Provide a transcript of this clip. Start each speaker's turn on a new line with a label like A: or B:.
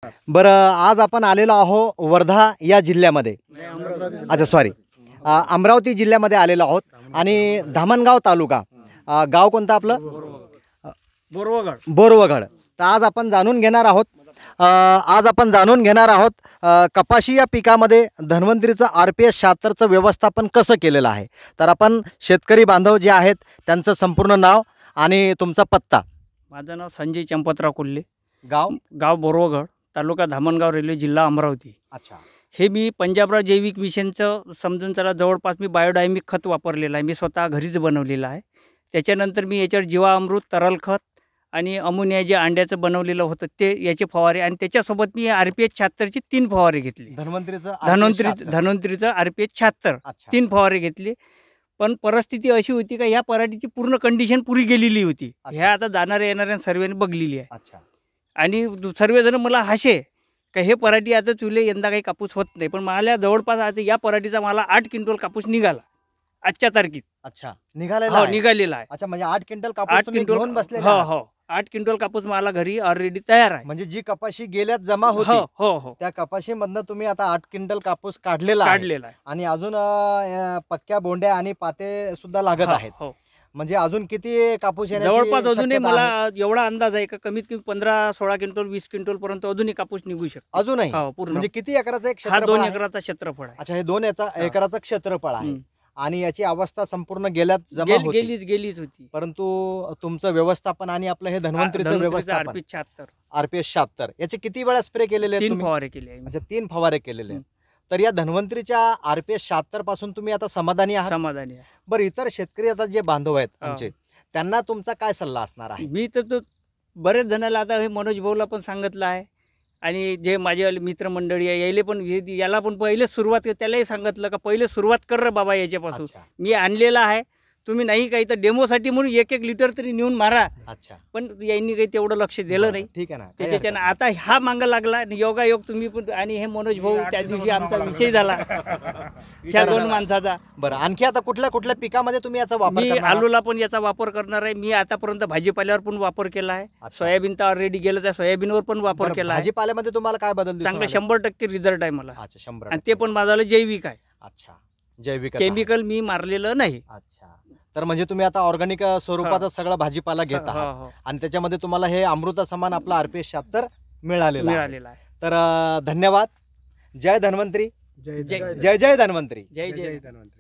A: बरं, आज आपण आलेलो आहो वर्धा या जिल्ह्यामध्ये, अच्छा सॉरी, अमरावती जिल्ह्यामध्ये आलेलो आहोत आणि धामणगाव तालुका, गाव कोणतं आपलं? बोरवगड. तर आज आपण जाणून घेणार आहोत कपाशी या पिकामध्ये धन्वंतरीचं RPS 76चं व्यवस्थापन कसं केलेलं आहे. तर आपण शेतकरी बांधव जे आहेत त्यांचं संपूर्ण नाव आणि तुमचा पत्ता.
B: माझं नाव संजय चंपतराव कोल्हे,
A: गाव
B: बोरवगड, तालुका धामणगाव, रेल्वे, जिल्हा अमरावती.
A: अच्छा.
B: हे मी पंजाबराव जैविक मिशनचं समजून चला जवळपास मी बायोडायमिक खत वापरलेलं आहे. मी स्वतः घरीच बनवलेलं आहे. त्याच्यानंतर मी याच्यावर जीवामृत, तरल खत आणि अमोनिया जे अंड्याचं बनवलेलं होतं ते याचे फवारे, आणि त्याच्यासोबत मी RPS 76ची 3 फवारे घेतली. धन्वंतरीचं RPS 76 3 फवारे घेतले. पण परिस्थिती अशी होती का ह्या पराठीची पूर्ण कंडिशन पुरी गेलेली होती. ह्या आता जाणाऱ्या येणाऱ्या सर्वांनी बघलेली आहे. आणि सर्वजण मला हसे का हे पराठी आता तुले यंदा काही कापूस होत नाही. पण मला जवळपास आता या पराठीचा मला 8 क्विंटल कापूस निघाला आजच्या तारखेत.
A: अच्छा, निघालेला
B: आहे.
A: अच्छा, म्हणजे 8 क्विंटल कापूस तुम्ही घेऊन बसले?
B: हो, 8 क्विंटल कापूस मला घरी ऑलरेडी तयार आहे.
A: म्हणजे जी कपाशी गेल्यात जमा होती
B: हो
A: त्या कपाशीमधनं तुम्ही आता 8 क्विंटल कापूस काढलेला आहे. आणि अजून पक्क्या बोंड्या आणि पाते सुद्धा लागत आहेत. म्हणजे अजून किती कापूस
B: जवळपास अजूनही मला एवढा अंदाज आहे का कमीत कमी 15-16 क्विंटल 20 क्विंटल पर्यंत अजूनही कापूस निघू शकतो.
A: अजूनही म्हणजे किती एकराचं एक
B: क्षेत्रफळ? 2 एकराचा क्षेत्रफळ आहे.
A: अच्छा, हे 2 एकराचं क्षेत्रफळ आहे. आणि याची अवस्था संपूर्ण गेलीच
B: होती.
A: परंतु तुमचं व्यवस्थापन आणि आपलं हे धन्वंतरीचं व्यवस्थापन RPS 76 याचे किती वेळा स्प्रे केलेले?
B: 3 फवारे केले.
A: अच्छा, 3 फवारे केलेले. तर या धन्वंतरीच्या RPS 76 पासून तुम्ही आता समाधानी आहात?
B: समाधानी आहे.
A: बरं, इतर शेतकरी आता जे बांधव आहेत आमचे, त्यांना तुमचा काय सल्ला असणार आहे?
B: मी तर बरेच जणांना आता हे मनोज भाऊला पण सांगितलं आहे आणि जे माझे मित्रमंडळी आहे यायले पण याला पण पहिले सुरुवात त्यालाही सांगितलं का पहिले सुरुवात कर रे बाबा याच्यापासून. मी आणलेला आहे, तुम्ही नाही काही तर डेमोसाठी म्हणून 1-1 लिटर तरी नेऊन मारा.
A: अच्छा.
B: पण यांनी काही तेवढं लक्ष दिलं नाही.
A: ठीक आहे ना.
B: त्याच्यानं आता हा मागं लागला योगायोग तुम्ही पण, आणि हे मनोज भाऊ त्या दिवशी आमचा विषय झाला ह्या 2 माणसाचा.
A: बरं, आणखी आता कुठल्या पिकामध्ये तुम्ही याचा वापर?
B: मी आलूला पण याचा वापर करणार आहे. मी आतापर्यंत भाजीपाल्यावर पण वापर केला आहे. सोयाबीन तर ऑलरेडी गेलं, त्या सोयाबीनवर पण वापर केला आहे.
A: भाजीपाल्यामध्ये तुम्हाला काय बदल?
B: चांगला 100% रिझल्ट आहे मला.
A: अच्छा, 100.
B: आणि ते पण माझा जैविक आहे.
A: अच्छा, जैविक,
B: केमिकल मी मारलेलं नाही.
A: अच्छा. तर म्हणजे तुम्ही आता ऑर्गॅनिक स्वरूपातच सगळा भाजीपाला घेत आहात आणि त्याच्यामध्ये तुम्हाला हे अमृता समान आपला RPS 76 मिळालेला आहे. तर धन्यवाद. जय धन्वंतरी. जय धन्वंतरी.
B: जय धन्वंतरी.